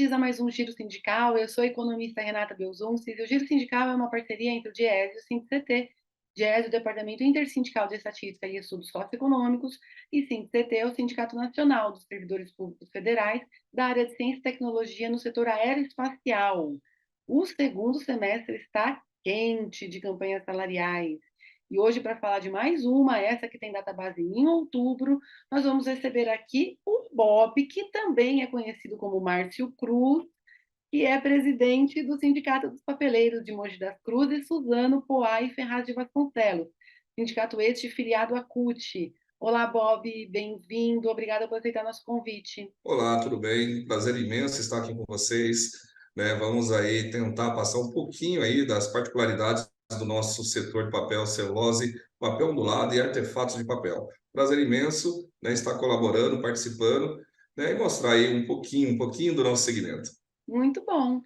bem-vindos a mais um Giro Sindical. Eu sou a economista Renata Belzunces e o Giro Sindical é uma parceria entre o DIEESE e o SINDIC-CT. DIEESE, o Departamento Intersindical de Estatística e Estudos Socioeconômicos, e SINDIC-CT é o Sindicato Nacional dos Servidores Públicos Federais da área de Ciência e Tecnologia no setor aeroespacial. O segundo semestre está quente de campanhas salariais. E hoje, para falar de mais uma, essa que tem data base em outubro, nós vamos receber aqui o Bob, que também é conhecido como Márcio Cruz, que é presidente do Sindicato dos Papeleiros de Mogi das Cruzes, Suzano, Poá e Ferraz de Vasconcelos, sindicato este filiado à CUT. Olá, Bob, bem-vindo, obrigada por aceitar nosso convite. Olá, tudo bem? Prazer imenso estar aqui com vocês, né? Vamos aí tentar passar um pouquinho aí das particularidades do nosso setor de papel, celulose, papel ondulado e artefatos de papel. Prazer imenso, né, estar colaborando, participando, né, e mostrar aí um pouquinho do nosso segmento. Muito bom.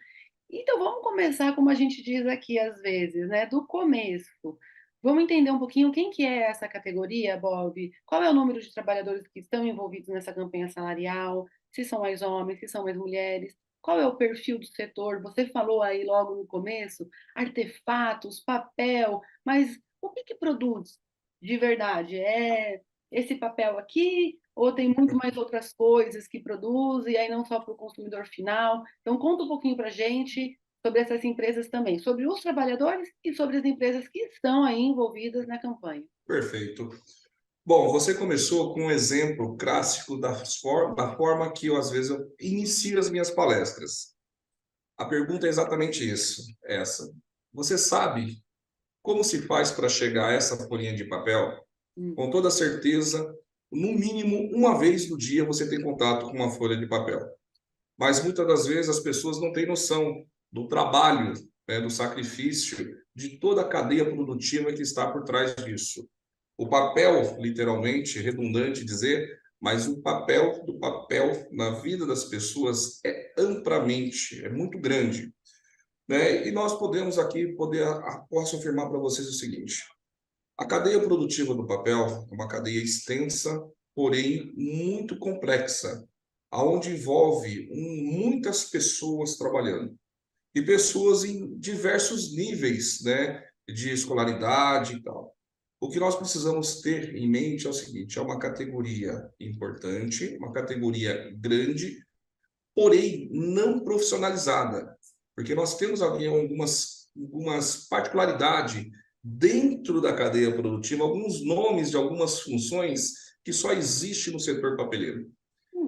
Então, vamos começar, como a gente diz aqui às vezes, né? Do começo. Vamos entender um pouquinho quem que é essa categoria, Bob? Qual é o número de trabalhadores que estão envolvidos nessa campanha salarial? Se são mais homens, se são mais mulheres? Qual é o perfil do setor? Você falou aí logo no começo, artefatos, papel, mas o que que produz de verdade? É esse papel aqui ou tem muito mais outras coisas que produz e aí não só para o consumidor final? Então, conta um pouquinho para a gente sobre essas empresas também, sobre os trabalhadores e sobre as empresas que estão aí envolvidas na campanha. Perfeito. Bom, você começou com um exemplo clássico da forma que eu, às vezes, eu inicio as minhas palestras. A pergunta é exatamente essa. Você sabe como se faz para chegar a essa folhinha de papel? Hum. Com toda certeza, no mínimo uma vez no dia você tem contato com uma folha de papel. Mas muitas das vezes as pessoas não têm noção do trabalho, né, do sacrifício, de toda a cadeia produtiva que está por trás disso. O papel, literalmente, redundante dizer, mas o papel do papel na vida das pessoas é amplamente, é muito grande, né? E nós podemos aqui, posso afirmar para vocês o seguinte: a cadeia produtiva do papel é uma cadeia extensa, porém muito complexa, aonde envolve muitas pessoas trabalhando e pessoas em diversos níveis, né, de escolaridade e tal. O que nós precisamos ter em mente é o seguinte: é uma categoria importante, uma categoria grande, porém não profissionalizada, porque nós temos aqui algumas particularidades dentro da cadeia produtiva, alguns nomes de algumas funções que só existe no setor papeleiro.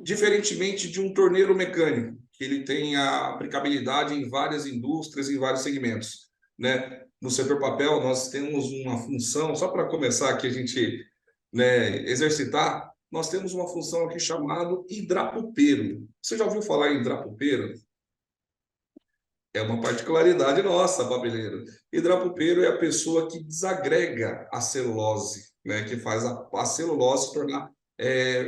Diferentemente de um torneiro mecânico, que ele tem a aplicabilidade em várias indústrias, em vários segmentos, né? No setor papel, nós temos uma função, só para começar aqui a gente, né, exercitar, nós temos uma função aqui chamada hidrapupeiro. Você já ouviu falar em hidrapupeiro? É uma particularidade nossa, papeleiro. Hidrapupeiro é a pessoa que desagrega a celulose, né, que faz a celulose se tornar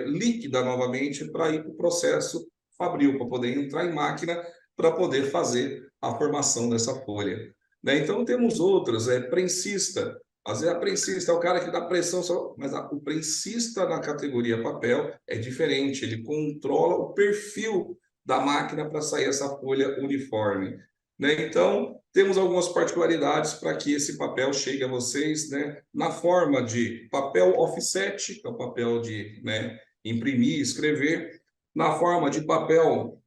líquida novamente para ir para o processo fabril, para poder entrar em máquina, para poder fazer a formação dessa folha. Né? Então, temos outras, prensista. Às vezes, a prensista é o cara que dá pressão, mas o prensista na categoria papel é diferente, ele controla o perfil da máquina para sair essa folha uniforme. Né? Então, temos algumas particularidades para que esse papel chegue a vocês, né, na forma de papel offset, que é o papel de, né, imprimir, escrever, na forma de papel,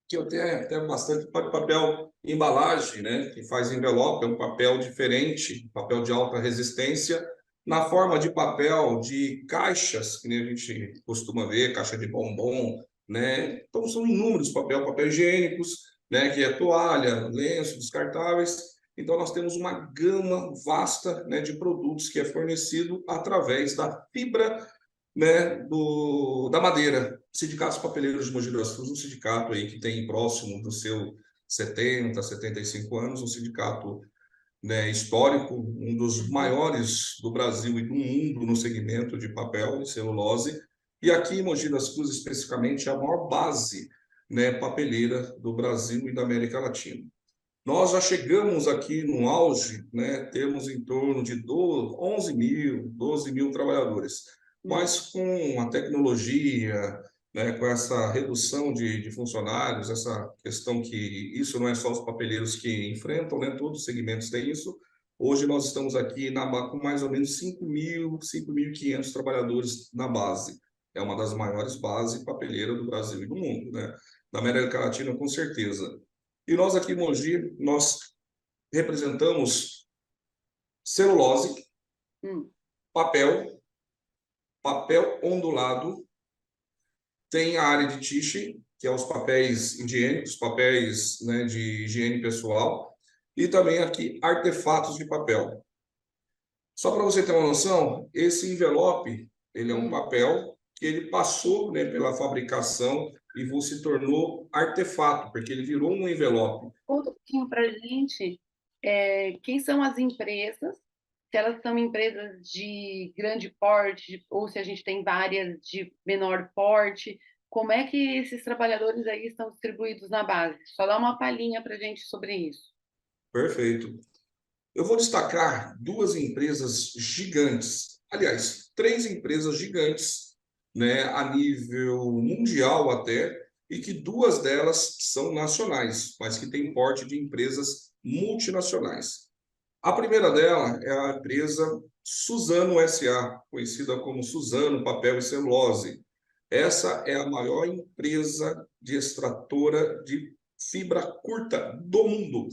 que eu tenho até bastante papel embalagem, né, que faz envelope, é um papel diferente, papel de alta resistência, na forma de papel de caixas, que nem a gente costuma ver, caixa de bombom, né? Então, são inúmeros papel higiênicos, né, que é toalha, lenço, descartáveis. Então, nós temos uma gama vasta, né, de produtos que é fornecido através da fibra, né, da madeira. Sindicatos Papeleiros de Mogi das Cruzes, um sindicato aí que tem próximo do seu 70, 75 anos, um sindicato, né, histórico, um dos maiores do Brasil e do mundo no segmento de papel e celulose. E aqui em Mogi das Cruzes, especificamente, é a maior base, né, papeleira do Brasil e da América Latina. Nós já chegamos aqui no auge, né, temos em torno de 11 mil, 12 mil trabalhadores, mas com a tecnologia, né, com essa redução de funcionários, essa questão que isso não é só os papeleiros que enfrentam, né, todos os segmentos têm isso. Hoje nós estamos aqui com mais ou menos 5.000, 5.500 trabalhadores na base. É uma das maiores bases papeleiras do Brasil e do mundo, né? Da América Latina, com certeza. E nós aqui em Mogi, nós representamos celulose, Hum. papel, papel ondulado, tem a área de tissue, que é os papéis higiênicos, papéis, né, de higiene pessoal, e também aqui artefatos de papel. Só para você ter uma noção, esse envelope, ele é um Hum. papel que ele passou, né, pela fabricação e se tornou artefato, porque ele virou um envelope. Conta um pouquinho para a gente quem são as empresas, se elas são empresas de grande porte ou se a gente tem várias de menor porte. Como é que esses trabalhadores aí estão distribuídos na base? Só dá uma palhinha para a gente sobre isso. Perfeito. Eu vou destacar duas empresas gigantes, aliás, três empresas gigantes, né, a nível mundial até, e que duas delas são nacionais, mas que têm porte de empresas multinacionais. A primeira dela é a empresa Suzano SA, conhecida como Suzano Papel e Celulose. Essa é a maior empresa de extratora de fibra curta do mundo.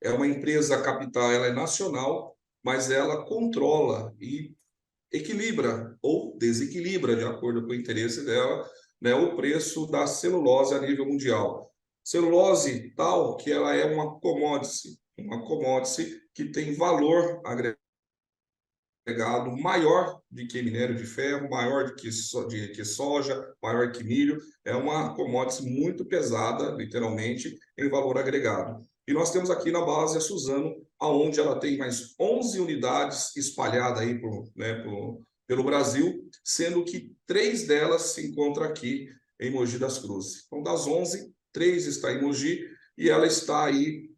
É uma empresa capital, ela é nacional, mas ela controla e equilibra ou desequilibra, de acordo com o interesse dela, né, o preço da celulose a nível mundial. Celulose tal que ela é uma commodity que tem valor agregado maior do que minério de ferro, maior do que soja, maior que milho. É uma commodity muito pesada, literalmente, em valor agregado. E nós temos aqui na base a Suzano, aonde ela tem mais 11 unidades espalhadas aí pelo Brasil, sendo que 3 delas se encontram aqui em Mogi das Cruzes. Então, das 11, 3 está em Mogi e ela está aí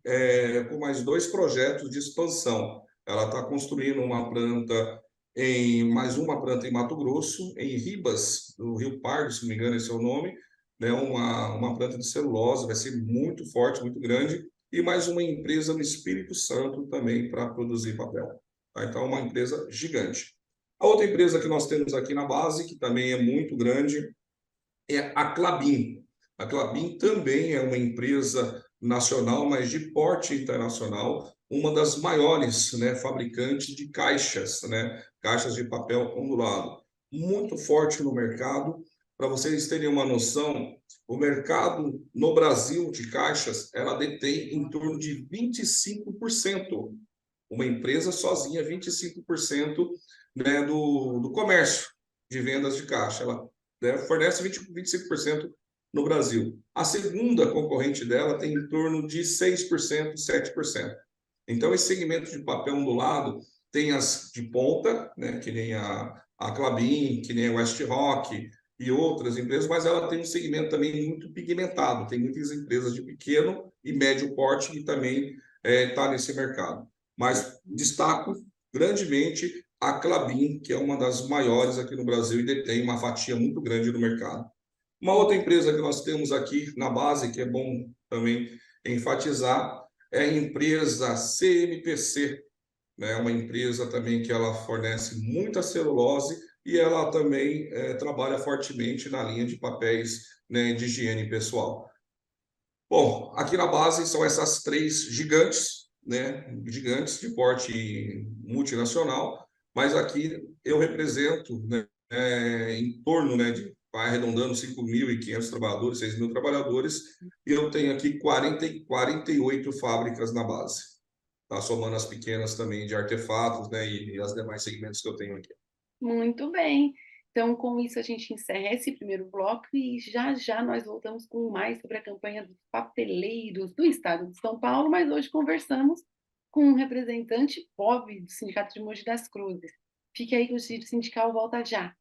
com mais 2 projetos de expansão. Ela está construindo mais uma planta em Mato Grosso, em Ribas, no Rio Pardo, se não me engano, esse é o nome, né? Uma planta de celulose, vai ser muito forte, muito grande, e mais uma empresa no Espírito Santo também para produzir papel. Tá? Então, é uma empresa gigante. A outra empresa que nós temos aqui na base, que também é muito grande, é a Klabin. A Klabin também é uma empresa nacional, mas de porte internacional, uma das maiores, né, fabricantes de caixas, né, caixas de papel ondulado. Muito forte no mercado. Para vocês terem uma noção, o mercado no Brasil de caixas, ela detém em torno de 25%. Uma empresa sozinha, 25%, né, do comércio de vendas de caixa. Ela, né, fornece 25% no Brasil. A segunda concorrente dela tem em torno de 6%, 7%. Então, esse segmento de papel ondulado tem as de ponta, né, que nem a Klabin, que nem a West Rock e outras empresas, mas ela tem um segmento também muito pigmentado. Tem muitas empresas de pequeno e médio porte que também está nesse mercado. Mas destaco grandemente a Klabin, que é uma das maiores aqui no Brasil e detém uma fatia muito grande no mercado. Uma outra empresa que nós temos aqui na base, que é bom também enfatizar, é a empresa CMPC, né? Uma empresa também que ela fornece muita celulose e ela também trabalha fortemente na linha de papéis, né, de higiene pessoal. Bom, aqui na base são essas três gigantes, né? Gigantes de porte multinacional, mas aqui eu represento, né, em torno, né, de vai arredondando 5.500 trabalhadores, 6.000 trabalhadores, e eu tenho aqui 48 fábricas na base, tá? Somando as pequenas também de artefatos, né, e as demais segmentos que eu tenho aqui. Muito bem. Então, com isso, a gente encerra esse primeiro bloco e já já nós voltamos com mais sobre a campanha dos papeleiros do Estado de São Paulo, mas hoje conversamos com um representante pobre do Sindicato de Mogi das Cruzes. Fique aí que o Giro Sindical volta já.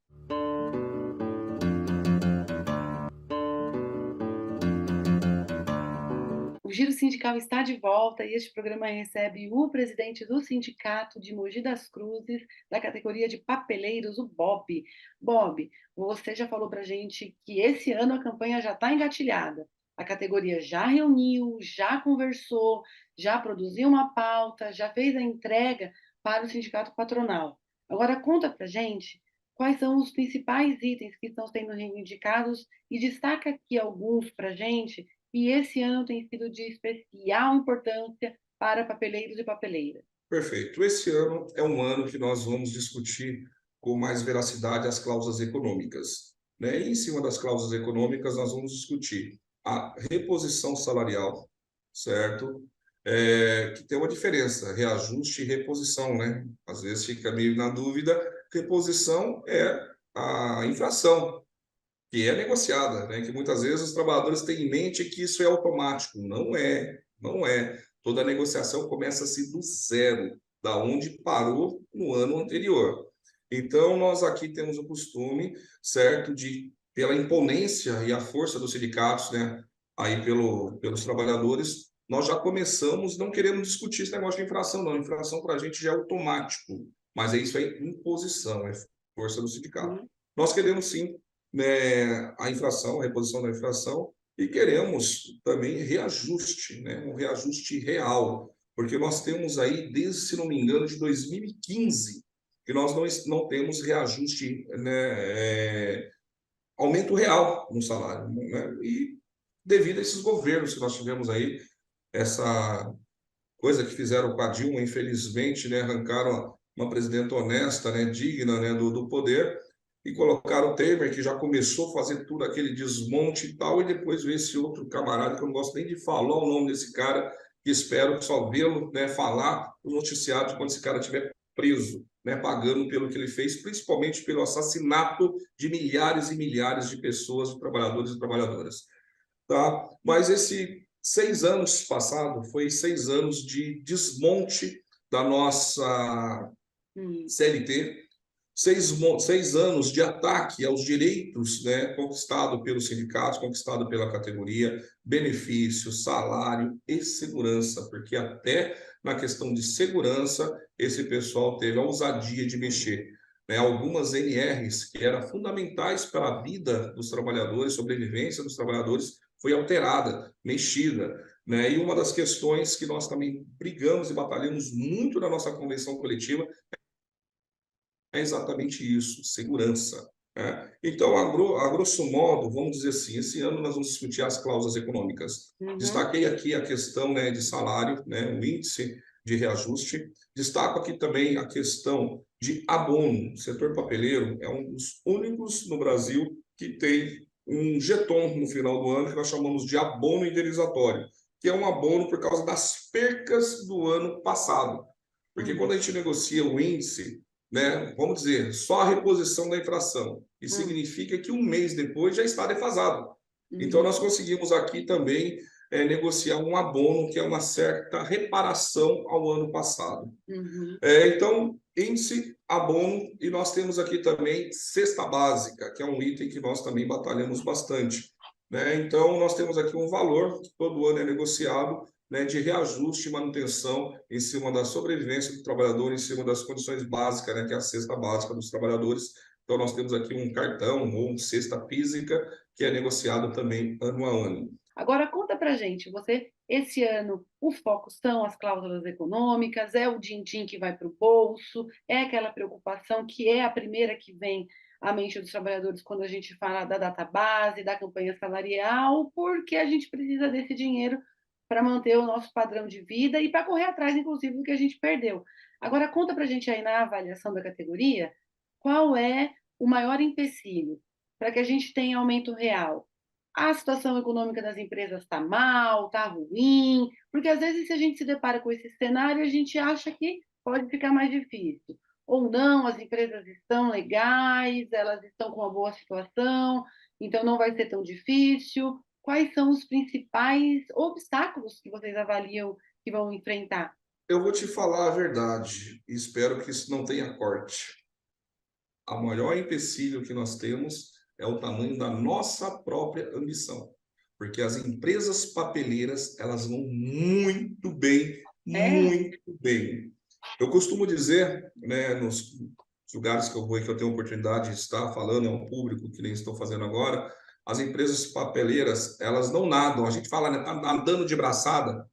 O Giro Sindical está de volta e este programa recebe o presidente do Sindicato de Mogi das Cruzes, da categoria de papeleiros, o Bob. Bob, você já falou para a gente que esse ano a campanha já está engatilhada. A categoria já reuniu, já conversou, já produziu uma pauta, já fez a entrega para o sindicato patronal. Agora conta para a gente quais são os principais itens que estão sendo reivindicados e destaca aqui alguns para a gente e esse ano tem sido de especial importância para papeleiros e papeleiras. Perfeito. Esse ano é um ano que nós vamos discutir com mais veracidade as cláusulas econômicas, né? E em cima das cláusulas econômicas, nós vamos discutir a reposição salarial, certo? Que tem uma diferença, reajuste e reposição, né? Às vezes fica meio na dúvida. Reposição é a inflação, que é negociada, né? Que muitas vezes os trabalhadores têm em mente que isso é automático. Não é, não é. Toda negociação começa-se do zero, da onde parou no ano anterior. Então, nós aqui temos o costume, certo, de, pela imponência e a força dos sindicatos, né, aí pelos trabalhadores, nós já começamos, não queremos discutir esse negócio de infração, não. Infração para a gente já é automático, mas é isso aí, imposição, é força do sindicato. Nós queremos sim, né, a inflação, a reposição da inflação, e queremos também reajuste, né, um reajuste real, porque nós temos aí, desde, se não me engano, de 2015, que nós não temos reajuste, né, aumento real no salário, né, e devido a esses governos que nós tivemos aí, essa coisa que fizeram com a Dilma, infelizmente, né, arrancaram uma presidenta honesta, né, digna, né, do poder, e colocaram o Temer, que já começou a fazer tudo aquele desmonte e tal, e depois veio esse outro camarada, que eu não gosto nem de falar o nome desse cara, que espero só vê-lo, né, falar no noticiário quando esse cara estiver preso, né, pagando pelo que ele fez, principalmente pelo assassinato de milhares e milhares de pessoas, de trabalhadores e trabalhadoras. Tá? Mas esse 6 anos passado foi 6 anos de desmonte da nossa CLT, 6 anos de ataque aos direitos, né, conquistado pelos sindicatos, conquistado pela categoria, benefício, salário e segurança, porque até na questão de segurança esse pessoal teve a ousadia de mexer, né, algumas NRs que eram fundamentais para a vida dos trabalhadores, sobrevivência dos trabalhadores, foi alterada, mexida, né? E uma das questões que nós também brigamos e batalhamos muito na nossa convenção coletiva é exatamente isso, segurança, né? Então, a grosso modo, vamos dizer assim, esse ano nós vamos discutir as cláusulas econômicas. Destaquei aqui a questão, né, de salário, né, o índice de reajuste. Destaco aqui também a questão de abono. O setor papeleiro é um dos únicos no Brasil que tem um jeton no final do ano que nós chamamos de abono indenizatório, que é um abono por causa das percas do ano passado. Porque quando a gente negocia o índice, né, vamos dizer, só a reposição da inflação, isso significa que um mês depois já está defasado. Então, nós conseguimos aqui também negociar um abono, que é uma certa reparação ao ano passado. Então, índice, abono, e nós temos aqui também cesta básica, que é um item que nós também batalhamos bastante, né? Então, nós temos aqui um valor que todo ano é negociado, né, de reajuste e manutenção em cima da sobrevivência do trabalhador, em cima das condições básicas, né, que é a cesta básica dos trabalhadores. Então, nós temos aqui um cartão ou uma cesta física que é negociado também ano a ano. Agora conta para gente, você esse ano o foco são as cláusulas econômicas, é o din-din que vai para o bolso, é aquela preocupação que é a primeira que vem à mente dos trabalhadores quando a gente fala da database, da campanha salarial, porque a gente precisa desse dinheiro para manter o nosso padrão de vida e para correr atrás, inclusive, do que a gente perdeu. Agora conta para a gente aí na avaliação da categoria, qual é o maior empecilho para que a gente tenha aumento real? A situação econômica das empresas está mal, está ruim, porque às vezes se a gente se depara com esse cenário, a gente acha que pode ficar mais difícil. Ou não, as empresas estão legais, elas estão com uma boa situação, então não vai ser tão difícil. Quais são os principais obstáculos que vocês avaliam que vão enfrentar? Eu vou te falar a verdade, e espero que isso não tenha corte. A maior empecilho que nós temos é o tamanho da nossa própria ambição. porque as empresas papeleiras, elas vão muito bem, É? muito bem. Eu costumo dizer, né, nos lugares que eu vou e que eu tenho oportunidade de estar falando, é um público que nem estou fazendo agora, as empresas papeleiras, elas não nadam. A gente fala, né, tá nadando de braçada.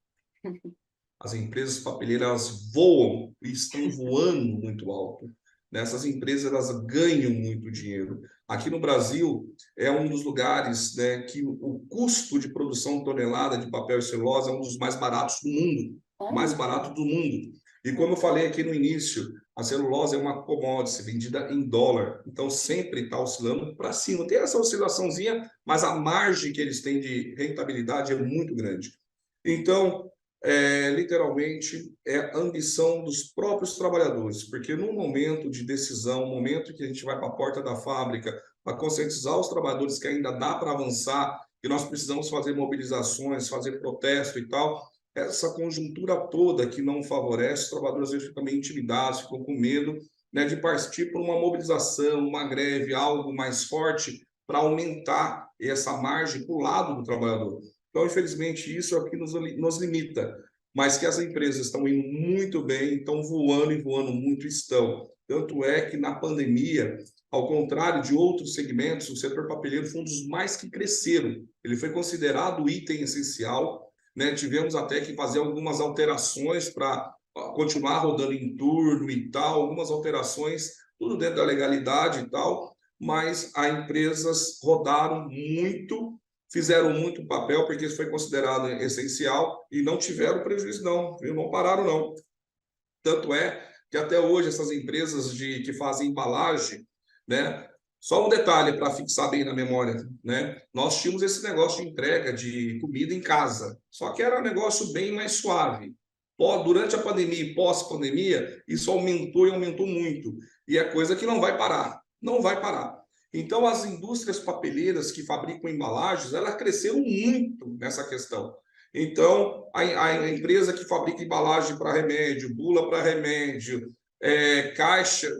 As empresas papeleiras elas voam e estão voando muito alto. Essas empresas elas ganham muito dinheiro. Aqui no Brasil é um dos lugares, né, que o custo de produção tonelada de papel e celulose é um dos mais baratos do mundo, mais Olha, barato do mundo. E como eu falei aqui no início, a celulose é uma commodity vendida em dólar, então sempre está oscilando para cima. Tem essa oscilaçãozinha, mas a margem que eles têm de rentabilidade é muito grande. Então, literalmente é a ambição dos próprios trabalhadores, porque no momento de decisão, no momento que a gente vai para a porta da fábrica para conscientizar os trabalhadores que ainda dá para avançar, que nós precisamos fazer mobilizações, fazer protesto e tal, essa conjuntura toda que não favorece, os trabalhadores às vezes ficam meio intimidados, ficam com medo, né, de partir por uma mobilização, uma greve, algo mais forte para aumentar essa margem para o lado do trabalhador. Então, infelizmente, isso é o que nos limita. Mas que as empresas estão indo muito bem, estão voando e voando muito, estão. Tanto é que na pandemia, ao contrário de outros segmentos, o setor papeleiro foi um dos mais que cresceram. Ele foi considerado item essencial, né? Tivemos até que fazer algumas alterações para continuar rodando em turno e tal, algumas alterações, tudo dentro da legalidade e tal, mas as empresas rodaram muito, fizeram muito papel, porque isso foi considerado essencial e não tiveram prejuízo, não, não pararam, não. Tanto é que até hoje essas empresas que fazem embalagem, né? Só um detalhe para fixar bem na memória, né? Nós tínhamos esse negócio de entrega de comida em casa, só que era um negócio bem mais suave. Durante a pandemia e pós-pandemia, isso aumentou e aumentou muito. E é coisa que não vai parar, não vai parar. Então, as indústrias papeleiras que fabricam embalagens, elas cresceram muito nessa questão. Então, a empresa que fabrica embalagem para remédio, bula para remédio, caixa,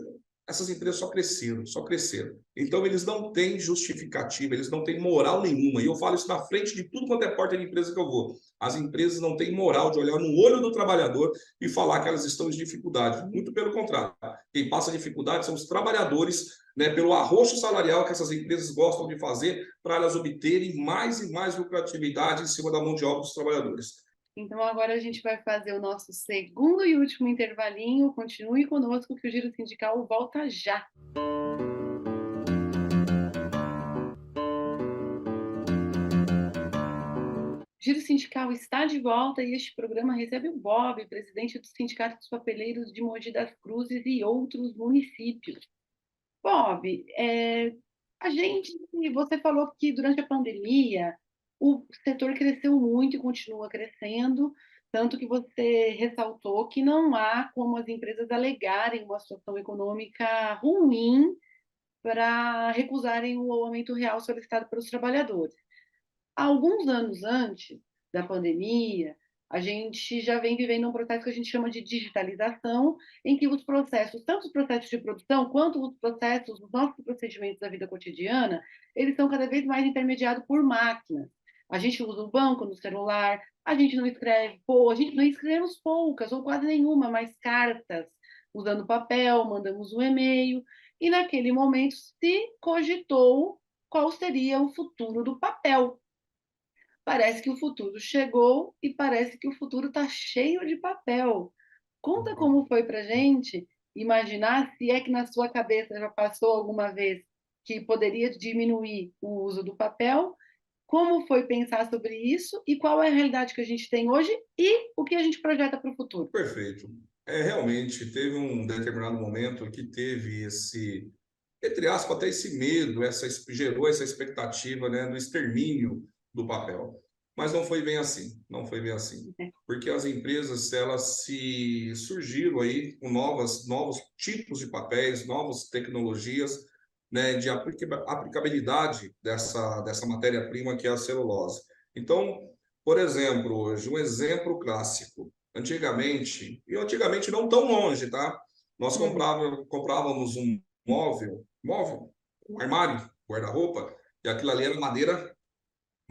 essas empresas só cresceram, só cresceram. Então, eles não têm justificativa, eles não têm moral nenhuma. E eu falo isso na frente de tudo quanto é porta de empresa que eu vou. As empresas não têm moral de olhar no olho do trabalhador e falar que elas estão em dificuldade. Muito pelo contrário. Quem passa dificuldade são os trabalhadores, né, pelo arroxo salarial que essas empresas gostam de fazer para elas obterem mais e mais lucratividade em cima da mão de obra dos trabalhadores. então agora a gente vai fazer o nosso segundo e último intervalinho. Continue conosco que o Giro Sindical volta já. Giro Sindical está de volta e este programa recebe o Bob, presidente do Sindicato dos Papeleiros de Mogi das Cruzes e outros municípios. Bob, você falou que durante a pandemia o setor cresceu muito e continua crescendo, tanto que você ressaltou que não há como as empresas alegarem uma situação econômica ruim para recusarem o aumento real solicitado pelos trabalhadores. Alguns anos antes da pandemia, a gente já vem vivendo um processo que a gente chama de digitalização, em que os processos, tanto os processos de produção quanto os processos, os nossos procedimentos da vida cotidiana, eles são cada vez mais intermediados por máquinas. A gente usa o banco no celular, a gente não escreve, a gente não escrevemos poucas ou quase nenhuma, mas cartas usando papel, mandamos um e-mail, e naquele momento se cogitou qual seria o futuro do papel. Parece que o futuro chegou e parece que o futuro está cheio de papel. Conta como foi para gente imaginar se é que na sua cabeça já passou alguma vez que poderia diminuir o uso do papel, como foi pensar sobre isso e qual é a realidade que a gente tem hoje e o que a gente projeta para o futuro. Perfeito. Realmente, teve um determinado momento que teve esse, entre aspas, até esse medo, gerou essa expectativa, né, do extermínio do papel. Mas não foi bem assim, não foi bem assim. Porque as empresas, elas se surgiram aí com novos tipos de papéis, novas tecnologias, né, de aplicabilidade dessa matéria-prima que é a celulose. Então, por exemplo, hoje, um exemplo clássico. Antigamente não tão longe, tá? Nós comprávamos um móvel, um armário, guarda-roupa, e aquilo ali era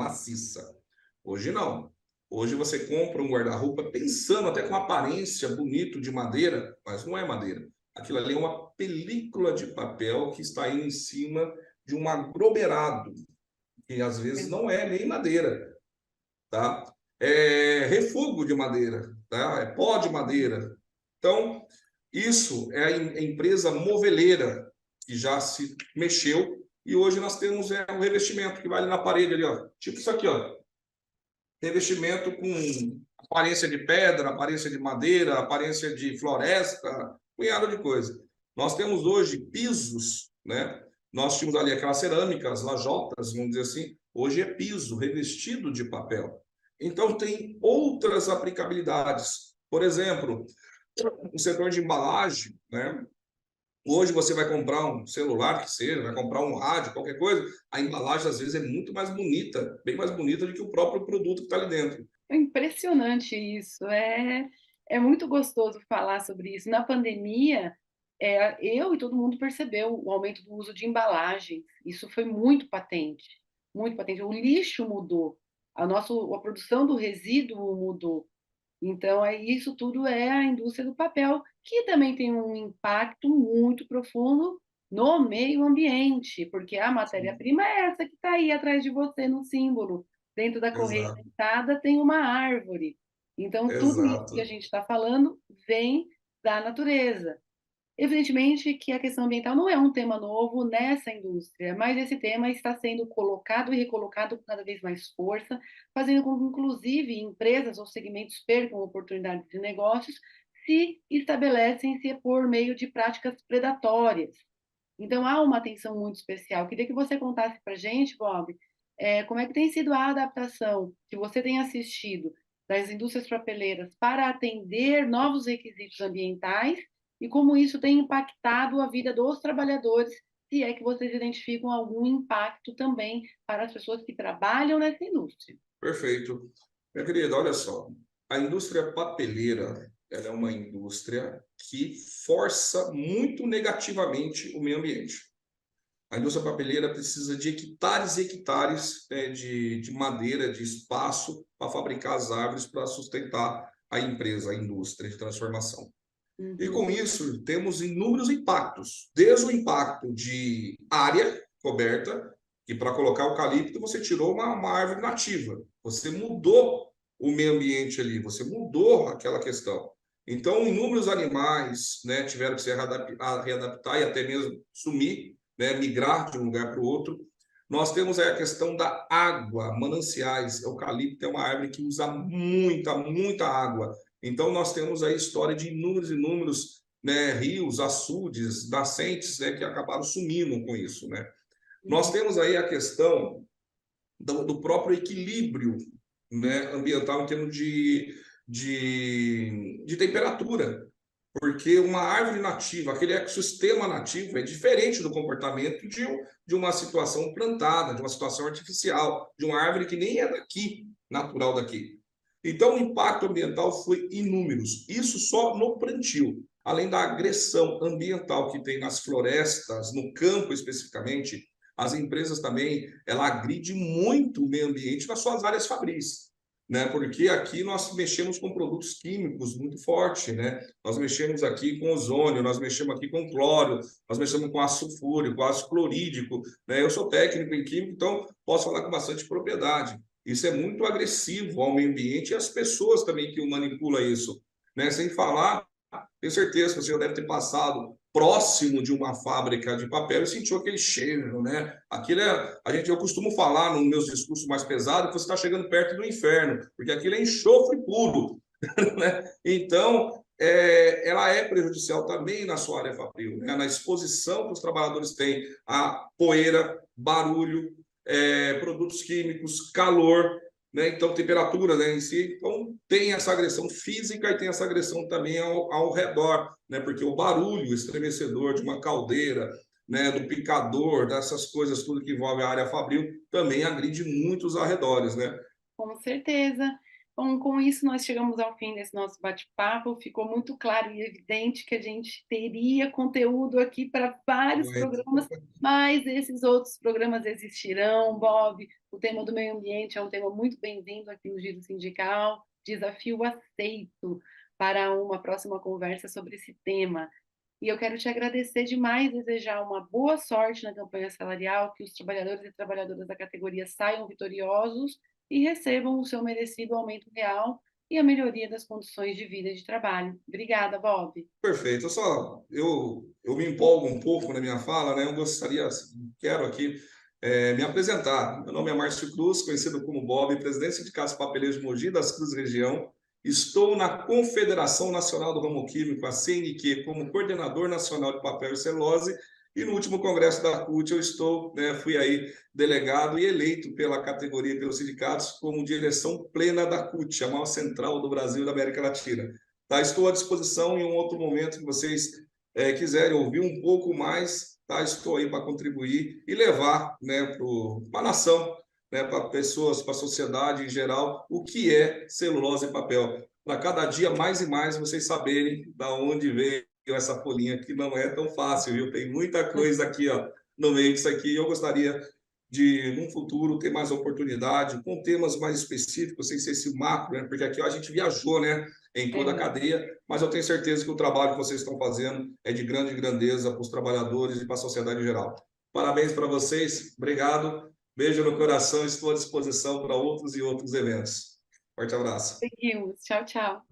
maciça. Hoje não. Hoje você compra um guarda-roupa pensando até com aparência bonito de madeira, mas não é madeira. Aquilo ali é uma película de papel que está aí em cima de um aglomerado, que às vezes não é nem madeira, tá? É refugo de madeira, tá? É pó de madeira. Então, isso é a empresa moveleira que já se mexeu e hoje nós temos um revestimento que vai ali na parede ali, ó, tipo isso aqui, ó, revestimento com aparência de pedra, aparência de madeira, aparência de floresta, punhado de coisa. Nós temos hoje pisos, né? Nós tínhamos ali aquelas cerâmicas, lajotas, vamos dizer assim. Hoje é piso revestido de papel. Então tem outras aplicabilidades. Por exemplo, no setor de embalagem, né? Hoje você vai comprar um celular que seja, vai comprar um rádio, qualquer coisa, a embalagem às vezes é muito mais bonita, bem mais bonita do que o próprio produto que está ali dentro. É impressionante isso, é muito gostoso falar sobre isso. Na pandemia, eu e todo mundo percebeu o aumento do uso de embalagens. Isso foi muito patente, muito patente. O lixo mudou, a produção do resíduo mudou. Então, isso tudo é a indústria do papel, que também tem um impacto muito profundo no meio ambiente, porque a matéria-prima é essa que está aí atrás de você no símbolo. Dentro da correia Exato, dentada tem uma árvore. Então, tudo isso que a exato. gente está falando vem da natureza. Evidentemente que a questão ambiental não é um tema novo nessa indústria, mas esse tema está sendo colocado e recolocado com cada vez mais força, fazendo com que, inclusive, empresas ou segmentos percam oportunidades de negócios se estabelecem-se por meio de práticas predatórias. Então, há uma atenção muito especial. Queria que você contasse para a gente, Bob, como é que tem sido a adaptação que você tem assistido das indústrias papeleiras para atender novos requisitos ambientais e como isso tem impactado a vida dos trabalhadores, se é que vocês identificam algum impacto também para as pessoas que trabalham nessa indústria. Perfeito. Minha querida, olha só, a indústria papeleira, ela é uma indústria que força muito negativamente o meio ambiente. A indústria papeleira precisa de hectares e hectares, né, de madeira, de espaço para fabricar as árvores para sustentar a empresa, a indústria de transformação. E Uhum, com isso, temos inúmeros impactos, desde o impacto de área coberta, que para colocar eucalipto você tirou uma árvore nativa, você mudou o meio ambiente ali, você mudou aquela questão. Então, inúmeros animais, né, tiveram que se readaptar e até mesmo sumir, né, migrar de um lugar para o outro. Nós temos aí a questão da água, mananciais. Eucalipto é uma árvore que usa muita, muita água. Então, nós temos aí história de inúmeros, né, rios, açudes, nascentes, né, que acabaram sumindo com isso, né? Nós uhum, temos aí a questão do próprio equilíbrio, né, ambiental em termos de temperatura, porque uma árvore nativa, aquele ecossistema nativo, é diferente do comportamento de uma situação plantada, de uma situação artificial, de uma árvore que nem é daqui, natural daqui. Então, o impacto ambiental foi inúmeros. Isso só no plantio. Além da agressão ambiental que tem nas florestas, no campo especificamente, as empresas também, ela agride muito o meio ambiente nas suas áreas fabris, né? Porque aqui nós mexemos com produtos químicos muito forte, né? Nós mexemos aqui com ozônio, nós mexemos aqui com cloro, nós mexemos com ácido sulfúrico, ácido clorídrico, né? Eu sou técnico em química, então posso falar com bastante propriedade. Isso é muito agressivo ao meio ambiente e às pessoas também que o manipulam isso, né? Sem falar, tenho certeza que você já deve ter passado próximo de uma fábrica de papel e sentiu aquele cheiro, né? Aquilo eu costumo falar nos meus discursos mais pesados que você está chegando perto do inferno, porque aquilo é enxofre puro, né? Então, ela é prejudicial também na sua área fabril, né? Na exposição que os trabalhadores têm a poeira, barulho, produtos químicos, calor, né? Então, temperatura, né, em si. Então, tem essa agressão física e tem essa agressão também ao redor, né? Porque o barulho estremecedor de uma caldeira, né, do picador, dessas coisas, tudo que envolve a área fabril, também agride muitos arredores, né? com certeza. Bom, com isso nós chegamos ao fim desse nosso bate-papo. Ficou muito claro e evidente que a gente teria conteúdo aqui para vários Muito. programas, mas esses outros programas existirão, Bob. O tema do meio ambiente é um tema muito bem-vindo aqui no Giro Sindical. Desafio aceito para uma próxima conversa sobre esse tema. E eu quero te agradecer demais, desejar uma boa sorte na campanha salarial, que os trabalhadores e trabalhadoras da categoria saiam vitoriosos e recebam o seu merecido aumento real e a melhoria das condições de vida e de trabalho. Obrigada, Bob. Perfeito. Eu me empolgo um pouco na minha fala, né? Eu gostaria, quero aqui me apresentar. Meu nome é Márcio Cruz, conhecido como Bob, presidente do Sindicato Papeleiros de Mogi das Cruzes Região. Estou na Confederação Nacional do Ramo Químico, a CNQ, como coordenador nacional de papel e celulose. E no último congresso da CUT eu estou, né, fui aí delegado e eleito pela categoria, pelos sindicatos, como direção plena da CUT, a maior central do Brasil e da América Latina. Tá? Estou à disposição em um outro momento que vocês quiserem ouvir um pouco mais, tá? Estou aí para contribuir e levar, né, para a nação, né, para pessoas, para a sociedade em geral, o que é celulose e papel. Para cada dia mais e mais vocês saberem da onde veio essa folhinha, que não é tão fácil, viu? Tem muita coisa aqui, ó, no meio disso aqui. Eu gostaria de, num futuro, ter mais oportunidade, com temas mais específicos, sem ser esse macro, né? Porque aqui ó, a gente viajou, né, em toda a É. cadeia, mas eu tenho certeza que o trabalho que vocês estão fazendo é de grande grandeza para os trabalhadores e para a sociedade em geral. Parabéns para vocês, obrigado, beijo no coração, estou à disposição para outros e outros eventos. Forte abraço. Seguimos. Tchau, tchau.